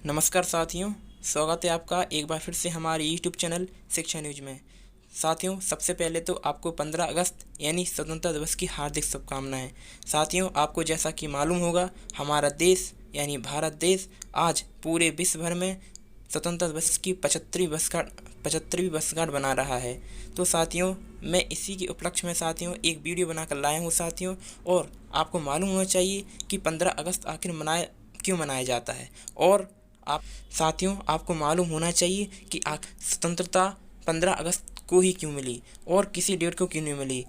नमस्कार साथियों, स्वागत है आपका एक बार फिर से हमारे यूट्यूब चैनल शिक्षा न्यूज में। साथियों, सबसे पहले तो आपको 15 अगस्त यानी स्वतंत्रता दिवस की हार्दिक शुभकामनाएं। साथियों, आपको जैसा कि मालूम होगा, हमारा देश यानी भारत देश आज पूरे विश्व भर में स्वतंत्रता दिवस की 75वीं वर्षगांठ बना रहा है। तो साथियों, मैं इसी के उपलक्ष्य में साथियों एक वीडियो बनाकर लाया हूँ साथियों। और आपको मालूम होना चाहिए कि 15 अगस्त आखिर क्यों मनाया जाता है। और आप साथियों, आपको मालूम होना चाहिए कि स्वतंत्रता 15 अगस्त को ही क्यों मिली और किसी डेट को क्यों नहीं मिली।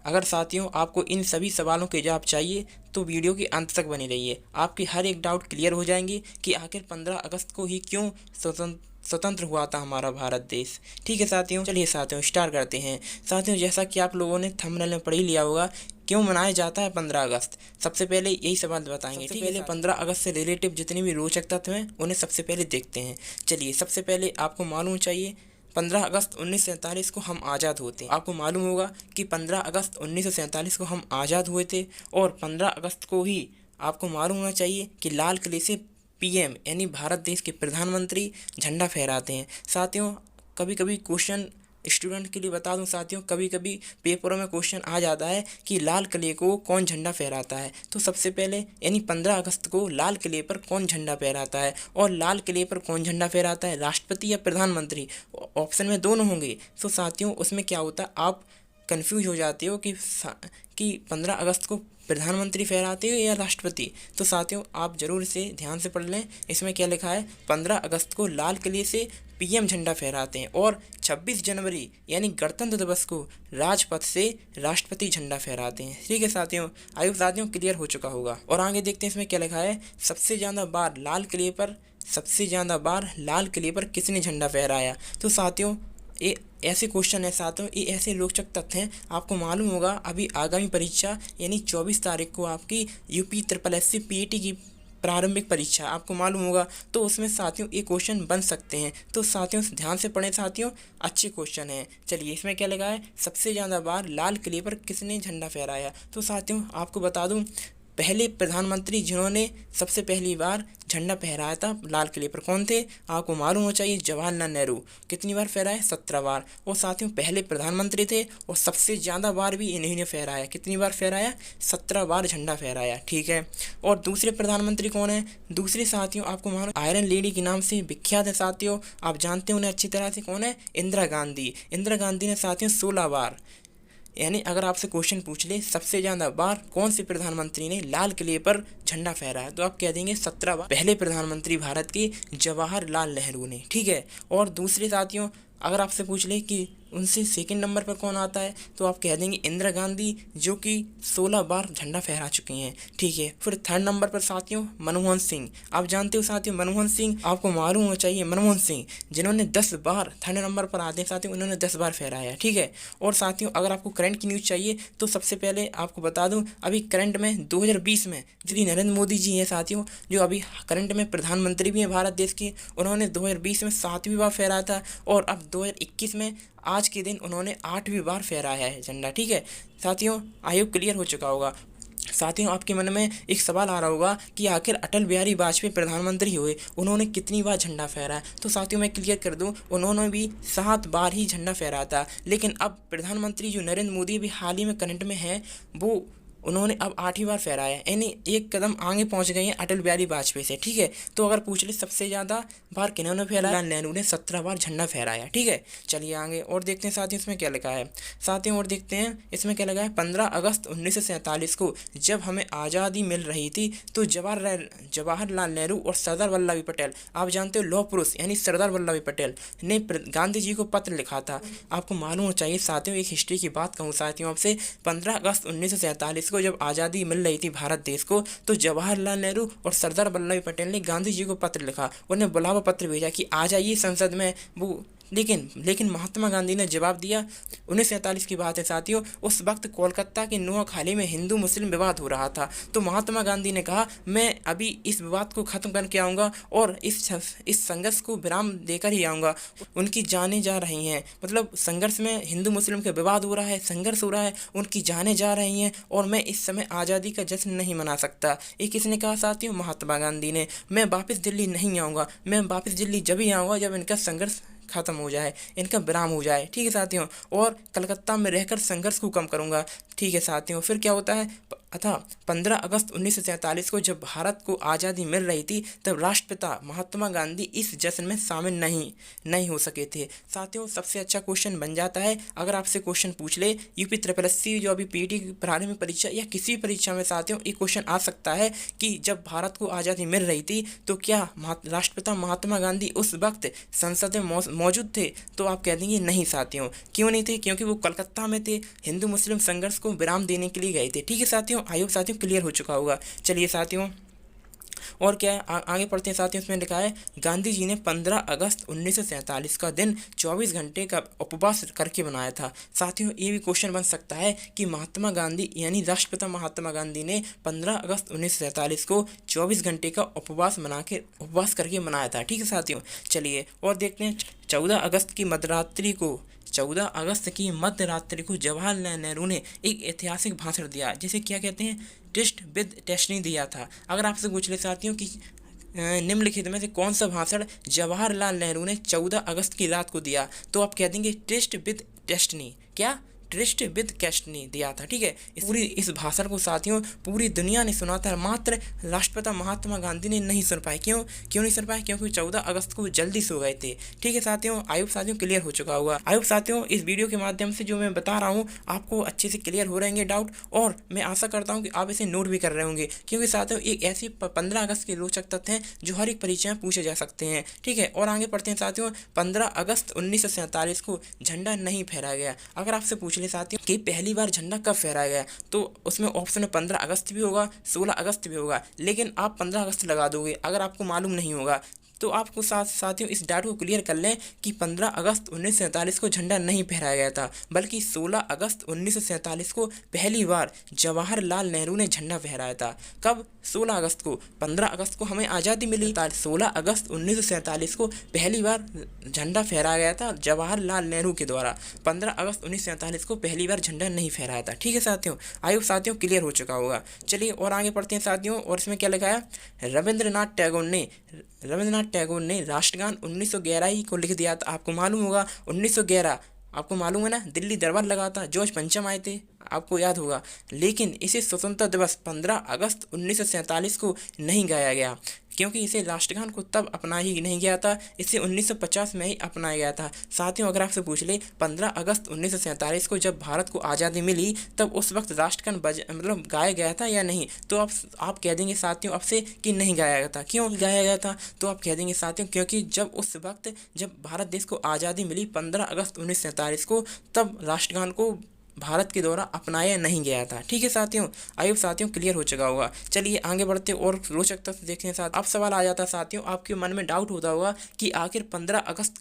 अगर साथियों आपको इन सभी सवालों के जवाब चाहिए तो वीडियो के अंत तक बने रहिए। आपके हर एक डाउट क्लियर हो जाएंगे कि आखिर 15 अगस्त को ही क्यों स्वतंत्र हुआ था हमारा भारत देश। ठीक है साथियों, चलिए साथियों स्टार्ट करते हैं। साथियों, जैसा कि आप लोगों ने थंबनेल में पढ़ ही लिया होगा, क्यों मनाया जाता है 15 अगस्त। सबसे पहले यही सवाल बताएंगे। ठीक है, पहले 15 अगस्त से रिलेटिव जितनी भी रोचक तथ्य हैं उन्हें सबसे पहले देखते हैं। चलिए, सबसे पहले आपको मालूम चाहिए 15 अगस्त 1947 को हम आज़ाद होते हैं। आपको मालूम होगा कि 15 अगस्त 1947 को हम आज़ाद हुए थे। और 15 अगस्त को ही आपको मालूम होना चाहिए कि लाल किले से पीएम यानी भारत देश के प्रधानमंत्री झंडा फहराते हैं। साथियों, कभी कभी क्वेश्चन स्टूडेंट के लिए बता दूं साथियों, कभी कभी पेपरों में क्वेश्चन आ जाता है कि लाल किले को कौन झंडा फहराता है। तो सबसे पहले यानी 15 अगस्त को लाल किले पर कौन झंडा फहराता है, और लाल किले पर कौन झंडा फहराता है, राष्ट्रपति या प्रधानमंत्री। ऑप्शन में दोनों होंगे। तो साथियों, उसमें क्या होता है, आप कंफ्यूज हो जाते हो कि 15 अगस्त को प्रधानमंत्री फहराते हो या राष्ट्रपति। तो साथियों, आप जरूर इसे ध्यान से पढ़ लें। इसमें क्या लिखा है, 15 अगस्त को लाल किले से पीएम झंडा फहराते हैं और 26 जनवरी यानी गणतंत्र दिवस को राजपथ से राष्ट्रपति झंडा फहराते हैं। ठीक है साथियों, आई होप साथियों क्लियर हो चुका होगा। और आगे देखते हैं इसमें क्या लिखा है, सबसे ज़्यादा बार लाल किले पर किसने झंडा फहराया। तो साथियों, ये ऐसे क्वेश्चन है साथियों, ये ऐसे रोचक तथ्य हैं। आपको मालूम होगा अभी आगामी परीक्षा यानी 24 तारीख को आपकी यूपी SSSC PET की प्रारंभिक परीक्षा आपको मालूम होगा। तो उसमें साथियों ये क्वेश्चन बन सकते हैं। तो साथियों ध्यान से पढ़ें साथियों, अच्छे क्वेश्चन हैं। चलिए, इसमें क्या लगा है, सबसे ज़्यादा बार लाल किले पर किसने झंडा फहराया। तो साथियों आपको बता दूं, पहले प्रधानमंत्री जिन्होंने सबसे पहली बार झंडा फहराया था लाल किले पर कौन थे, आपको मालूम होना चाहिए, जवाहरलाल नेहरू। कितनी बार फहराया, 17 बार। और साथियों पहले प्रधानमंत्री थे और सबसे ज़्यादा बार भी इन्हीं ने फहराया। कितनी बार फहराया, 17 बार झंडा फहराया। ठीक है, और दूसरे प्रधानमंत्री कौन है, दूसरे साथियों आपको मालूम आयरन लेडी के नाम से विख्यात है साथियों, आप जानते हैं उन्हें अच्छी तरह से, कौन है, इंदिरा गांधी। इंदिरा गांधी ने साथियों 16 बार, यानी अगर आपसे क्वेश्चन पूछ ले सबसे ज़्यादा बार कौन से प्रधानमंत्री ने लाल किले पर झंडा फहराया, तो आप कह देंगे 17 बार। पहले प्रधानमंत्री भारत के जवाहरलाल नेहरू ने। ठीक है, और दूसरे साथियों अगर आपसे पूछ ले कि उनसे सेकंड नंबर पर कौन आता है, तो आप कह देंगे इंदिरा गांधी, जो कि 16 बार झंडा फहरा चुकी हैं। ठीक है, फिर थर्ड नंबर पर साथियों मनमोहन सिंह। आप जानते हो साथियों मनमोहन सिंह, आपको मालूम होना चाहिए मनमोहन सिंह जिन्होंने 10 बार, थर्ड नंबर पर आते हैं साथियों, उन्होंने 10 बार फहराया। ठीक है, और साथियों अगर आपको करंट की न्यूज़ चाहिए तो सबसे पहले आपको बता दूं, अभी करंट में 2020 में श्री नरेंद्र मोदी जी हैं साथियों, जो अभी करंट में प्रधानमंत्री भी हैं भारत देश के। उन्होंने 2020 में 7वीं बार फहराया था और अब 2021 में आज के दिन उन्होंने 8वीं बार फहराया है झंडा। ठीक है साथियों, आई होप क्लियर हो चुका होगा। साथियों आपके मन में एक सवाल आ रहा होगा कि आखिर अटल बिहारी वाजपेयी प्रधानमंत्री हुए, उन्होंने कितनी बार झंडा फहराया। तो साथियों मैं क्लियर कर दूं, उन्होंने भी 7 बार ही झंडा फहराया था। लेकिन अब प्रधानमंत्री जो नरेंद्र मोदी भी हाल ही में करंट में हैं, वो उन्होंने अब 8वीं बार फहराया, यानी एक कदम आगे पहुंच गए हैं अटल बिहारी वाजपेयी से। ठीक है, तो अगर पूछ ले सबसे ज़्यादा बार किन्होंने फहराया, नेहरू ने 17 बार झंडा फहराया। ठीक है, चलिए आगे और देखते हैं साथियों इसमें क्या लिखा है। साथियों और देखते हैं इसमें क्या लगा है, 15 अगस्त 1947 को जब हमें आज़ादी मिल रही थी तो जवाहरलाल नेहरू और सरदार वल्लभ भाई पटेल, आप जानते हो लौह पुरुष यानी सरदार वल्लभ भाई पटेल ने गांधी जी को पत्र लिखा था। आपको मालूम होना चाहिए साथियों, एक हिस्ट्री की बात कहूँ साथियों आपसे, 15 अगस्त 1947 को जब आज़ादी मिल रही थी भारत देश को, तो जवाहरलाल नेहरू और सरदार वल्लभ भाई पटेल ने गांधी जी को पत्र लिखा, उन्हें बुलावा पत्र भेजा कि आ जाइए संसद में। वो लेकिन महात्मा गांधी ने जवाब दिया। 1947 की बात है साथियों, उस वक्त कोलकाता के नोआखाली में हिंदू मुस्लिम विवाद हो रहा था। तो महात्मा गांधी ने कहा, मैं अभी इस विवाद को ख़त्म करके आऊँगा और इस संघर्ष को विराम देकर ही आऊँगा। उनकी जानें जा रही हैं, मतलब संघर्ष में हिंदू मुस्लिम का विवाद हो रहा है, संघर्ष हो रहा है, उनकी जानें जा रही हैं और मैं इस समय आज़ादी का जश्न नहीं मना सकता। ये किसने कहा साथियों? महात्मा गांधी ने। मैं वापस दिल्ली नहीं आऊँगा, मैं वापस दिल्ली जब ही आऊँगा जब इनका संघर्ष खत्म हो जाए, इनका विराम हो जाए। ठीक है साथियों, और कलकत्ता में रहकर संघर्ष को कम करूंगा। ठीक है साथियों, फिर क्या होता है? अतः 15 अगस्त 1947 को जब भारत को आज़ादी मिल रही थी तब राष्ट्रपिता महात्मा गांधी इस जश्न में शामिल नहीं हो सके थे। साथियों, सबसे अच्छा क्वेश्चन बन जाता है अगर आपसे क्वेश्चन पूछ ले यूपी SSC जो अभी पीटी की प्रारंभिक परीक्षा या किसी परीक्षा में साथियों ये क्वेश्चन आ सकता है कि जब भारत को आज़ादी मिल रही थी तो क्या राष्ट्रपिता महात्मा गांधी उस वक्त संसद में मौजूद थे? तो आप कह देंगे नहीं साथियों। क्यों नहीं थे? क्योंकि वो कलकत्ता में थे, हिंदू मुस्लिम संघर्ष को विराम देने के लिए गए थे। ठीक है साथियों, आई होप साथियों क्लियर हो चुका होगा। चलिए साथियों, और क्या है आगे पढ़ते हैं साथियों। इसमें लिखा है गांधी जी ने 15 अगस्त 1947 का दिन 24 घंटे का उपवास करके बनाया था। साथियों, ये भी क्वेश्चन बन सकता है कि महात्मा गांधी यानी राष्ट्रपिता महात्मा गांधी ने 15 अगस्त 1947 को 24 घंटे का उपवास करके मनाया था। ठीक है साथियों, चलिए और देखते हैं। 14 अगस्त की मध्य रात्रि को जवाहरलाल नेहरू ने एक ऐतिहासिक भाषण दिया, जिसे क्या कहते हैं? टेस्ट विद डेस्टिनी दिया था। अगर आपसे पूछ ले साथियों कि निम्नलिखित में से कौन सा भाषण जवाहरलाल नेहरू ने 14 अगस्त की रात को दिया, तो आप कह देंगे टेस्ट विद डेस्टिनी। क्या? ट्रिस्ट विद डेस्टिनी दिया था। ठीक है, इस भाषण को साथियों पूरी दुनिया ने सुना था, मात्र राष्ट्रपिता महात्मा गांधी ने नहीं सुन पाए। क्यों नहीं सुन पाए? क्योंकि 14 अगस्त को जल्दी सो गए थे। ठीक है साथियों, आई होप साथियों क्लियर हो चुका होगा। आई होप साथियों इस वीडियो के माध्यम से जो मैं बता रहा हूँ आपको अच्छे से क्लियर हो रहेंगे डाउट, और मैं आशा करता हूँ कि आप इसे नोट भी कर रहे होंगे, क्योंकि साथियों एक ऐसी 15 अगस्त के रोचक तथ्य हैं जो हर एक परीक्षा में पूछे जा सकते हैं। ठीक है, और आगे पढ़ते हैं साथियों। 15 अगस्त 1947 को झंडा नहीं फहराया गया। अगर आपसे पूछ ले साथियों कि पहली बार झंडा कब फहराया गया, तो उसमें ऑप्शन में 15 अगस्त भी होगा, 16 अगस्त भी होगा, लेकिन आप 15 अगस्त लगा दोगे अगर आपको मालूम नहीं होगा। तो आपको साथियों इस डाउट को क्लियर कर लें कि 15 अगस्त 1947 को झंडा नहीं फहराया गया था, बल्कि 16 अगस्त 1947 को पहली बार जवाहरलाल नेहरू ने झंडा फहराया था। कब? 16 अगस्त को। 15 अगस्त को हमें आज़ादी मिली, 16 अगस्त 1947 को पहली बार झंडा फहराया गया था जवाहरलाल नेहरू के द्वारा। 15 अगस्त 1947 को पहली बार झंडा नहीं फहराया था। ठीक है साथियों, आई होप साथियों क्लियर हो चुका होगा। चलिए और आगे पढ़ते हैं साथियों, और इसमें क्या लिखा है? रविंद्रनाथ टैगोर ने राष्ट्रगान 1911 को लिख दिया था। आपको मालूम होगा 1911, आपको मालूम है ना, दिल्ली दरबार लगा था, जॉर्ज पंचम आए थे, आपको याद होगा। लेकिन इसे स्वतंत्रता दिवस 15 अगस्त 1947 को नहीं गाया गया, क्योंकि इसे राष्ट्रगान को तब अपना ही नहीं गया था, इसे 1950 में ही अपनाया गया था। साथियों अगर आपसे पूछ ले 15 अगस्त 1947 को जब भारत को आज़ादी मिली तब उस वक्त राष्ट्रगान मतलब गाया गया था या नहीं, तो आप कह देंगे साथियों आपसे कि नहीं गाया गया था। क्यों गाया गया था? तो आप कह देंगे साथियों क्योंकि जब भारत देश को आज़ादी मिली 15 अगस्त 1947 को, तब राष्ट्रगान को भारत के द्वारा अपनाया नहीं गया था। ठीक है साथियों, आई होप साथियों क्लियर हो चुका होगा। चलिए आगे बढ़ते और रोचक तथ्य देखते हैं। अब सवाल आ जाता है साथियों, आपके मन में डाउट होता होगा कि आखिर 15 अगस्त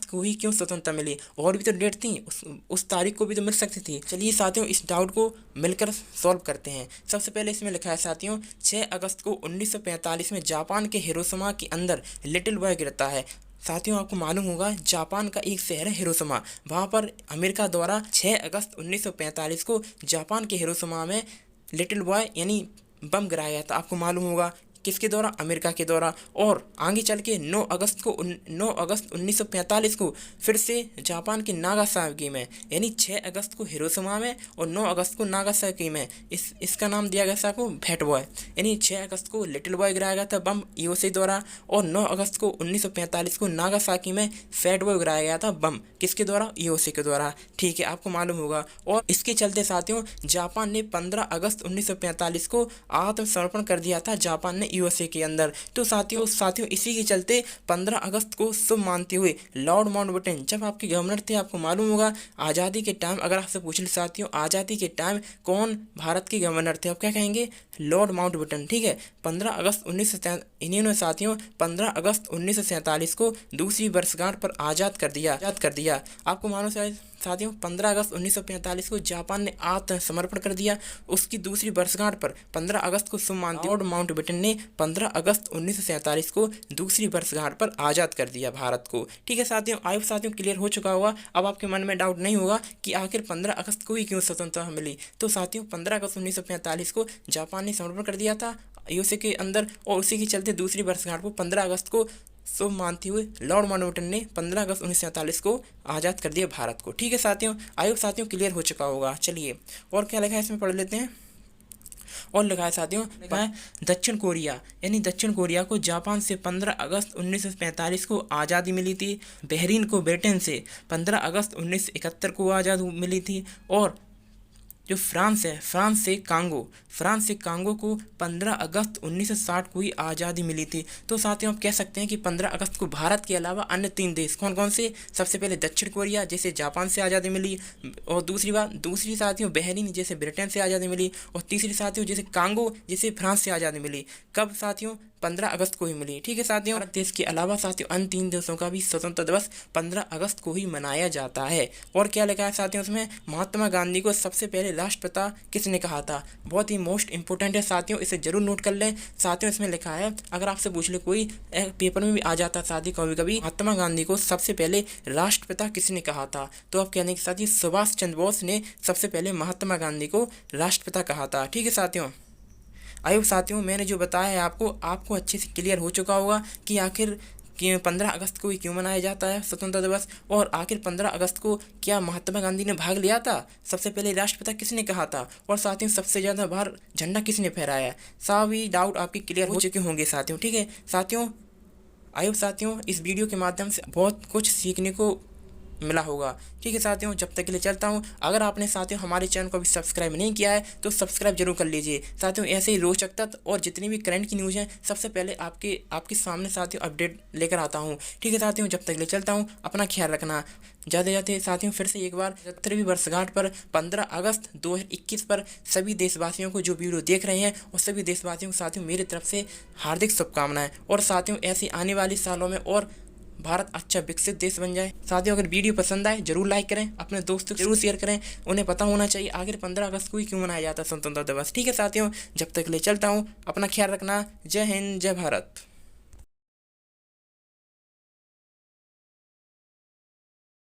को ही क्यों स्वतंत्रता मिली? और भी तो डेट थी, उस तारीख को भी तो मिल सकती थी। चलिए साथियों इस डाउट को मिलकर सॉल्व करते हैं। सबसे पहले इसमें लिखा है साथियों 6 अगस्त को 1945 में जापान के हिरोशिमा के अंदर लिटिल बॉय गिरता है। साथियों आपको मालूम होगा जापान का एक शहर है हिरोशिमा, वहाँ पर अमेरिका द्वारा 6 अगस्त 1945 को जापान के हिरोशिमा में लिटिल बॉय यानी बम गिराया गया था। आपको मालूम होगा किसके द्वारा? अमेरिका के द्वारा। और आगे चल के 9 अगस्त 1945 को फिर से जापान के नागासाकी में, यानी 6 अगस्त को हिरोशिमा में और 9 अगस्त को नागासाकी में इसका नाम दिया गया था फैट बॉय, यानी 6 अगस्त को लिटिल बॉय गिराया गया था बम यूएसए द्वारा, और 9 अगस्त को 1945 को नागासाकी में फैट बॉय गिराया गया था बम, किसके द्वारा? यूएसए के द्वारा। ठीक है, आपको मालूम होगा। और इसके चलते साथियों जापान ने 15 अगस्त 1945 को आत्मसमर्पण कर दिया था, जापान ने यूएसए के अंदर। तो साथियों इसी के चलते 15 अगस्त को शुभ मानते हुए लॉर्ड माउंटबेटन जब आपके गवर्नर थे, आपको मालूम होगा आज़ादी के टाइम, अगर आपसे पूछ ले साथियों आज़ादी के टाइम कौन भारत के गवर्नर थे, आप क्या कहेंगे? Lord Mountbatten. ठीक है, 15 अगस्त 19 इन्होंने साथियों 15 अगस्त 1947 को दूसरी वर्षगांठ पर आज़ाद कर दिया। आपको मालूम शायद साथियों 15 अगस्त 1945 को जापान ने आत्मसमर्पण कर दिया। उसकी दूसरी वर्षगांठ पर 15 अगस्त को शुभ मानते लॉर्ड माउंटबेटन ने 15 अगस्त 1947 को दूसरी वर्षगांठ पर आज़ाद कर दिया भारत को। ठीक है साथियों, आई होप साथियों क्लियर हो चुका होगा। अब आपके मन में डाउट नहीं होगा कि आखिर 15 अगस्त को ही क्यों स्वतंत्रता मिली। तो साथियों 15 अगस्त 1945 को जापान ने समर्पण कर दिया था यूएसए के अंदर, और उसी के चलते दूसरी वर्षगांठ को 15 अगस्त को शुभ मानते हुए लॉर्ड माउंटबेटन ने 15 अगस्त 1947 को आज़ाद कर दिया भारत को। ठीक है साथियों, आई होप साथियों क्लियर हो चुका होगा। चलिए और क्या लिखा है इसमें पढ़ लेते हैं। और लिखा है साथियों, लिखा है दक्षिण कोरिया, यानी दक्षिण कोरिया को जापान से 15 अगस्त 1945 को आज़ादी मिली थी। बहरीन को ब्रिटेन से 15 अगस्त 1971 को आज़ादी मिली थी। और जो फ्रांस है, फ्रांस से कांगो को 15 अगस्त 1960 को ही आज़ादी मिली थी। तो साथियों आप कह सकते हैं कि 15 अगस्त को भारत के अलावा अन्य 3 देश कौन कौन से? सबसे पहले दक्षिण कोरिया, जैसे जापान से आज़ादी मिली, और दूसरी साथियों बहरीन, जैसे ब्रिटेन से आज़ादी मिली, और तीसरी साथियों जैसे कांगो, जैसे फ्रांस से आज़ादी मिली। कब साथियों? 15 अगस्त को ही मिली। ठीक है साथियों, भारत देश के अलावा साथियों अन्य 3 देशों का भी स्वतंत्रता दिवस 15 अगस्त को ही मनाया जाता है। और क्या लिखा है साथियों इसमें, महात्मा गांधी को सबसे पहले राष्ट्रपिता किसने कहा था? बहुत ही मोस्ट इंपोर्टेंट है साथियों, इसे जरूर नोट कर लें। साथियों इसमें लिखा है, अगर आपसे पूछ ले कोई, पेपर में भी आ जाता साथियों कभी कभी, महात्मा गांधी को सबसे पहले राष्ट्रपिता किसने कहा था? तो आप कहने के साथियों सुभाष चंद्र बोस ने सबसे पहले महात्मा गांधी को राष्ट्रपिता कहा था। ठीक है साथियों, आई होप साथियों मैंने जो बताया है आपको अच्छे से क्लियर हो चुका होगा कि आखिर 15 अगस्त को ही क्यों मनाया जाता है स्वतंत्रता दिवस, और आखिर 15 अगस्त को क्या महात्मा गांधी ने भाग लिया था? सबसे पहले राष्ट्रपिता किसने कहा था? और साथियों सबसे ज़्यादा बार झंडा किसने फहराया? सभी डाउट आपके क्लियर हो चुके होंगे साथियों। ठीक है साथियों, आई होप साथियों इस वीडियो के माध्यम से बहुत कुछ सीखने को मिला होगा। ठीक है साथियों, जब तक के लिए चलता हूँ। अगर आपने साथियों हमारे चैनल को अभी सब्सक्राइब नहीं किया है तो सब्सक्राइब जरूर कर लीजिए साथियों। ऐसे ही रोचक तथ्य और जितनी भी करंट की न्यूज़ हैं सबसे पहले आपके सामने साथियों अपडेट लेकर आता हूँ। ठीक है साथियों, जब तक के लिए चलता हूँ, अपना ख्याल रखना। जाते साथियों फिर से एक बार 75वीं वर्षगांठ पर 15 अगस्त 2021 पर सभी देशवासियों को जो वीडियो देख रहे हैं और सभी देशवासियों को साथियों मेरी तरफ से हार्दिक शुभकामनाएं। और साथियों ऐसी आने वाली सालों में और भारत अच्छा विकसित देश बन जाए। साथियों अगर वीडियो पसंद आए जरूर लाइक करें, अपने दोस्तों को जरूर शेयर करें, उन्हें पता होना चाहिए आखिर 15 अगस्त को ही क्यों मनाया जाता है स्वतंत्रता दिवस। ठीक है साथियों, जब तक के लिए चलता हूँ, अपना ख्याल रखना। जय हिंद, जय भारत।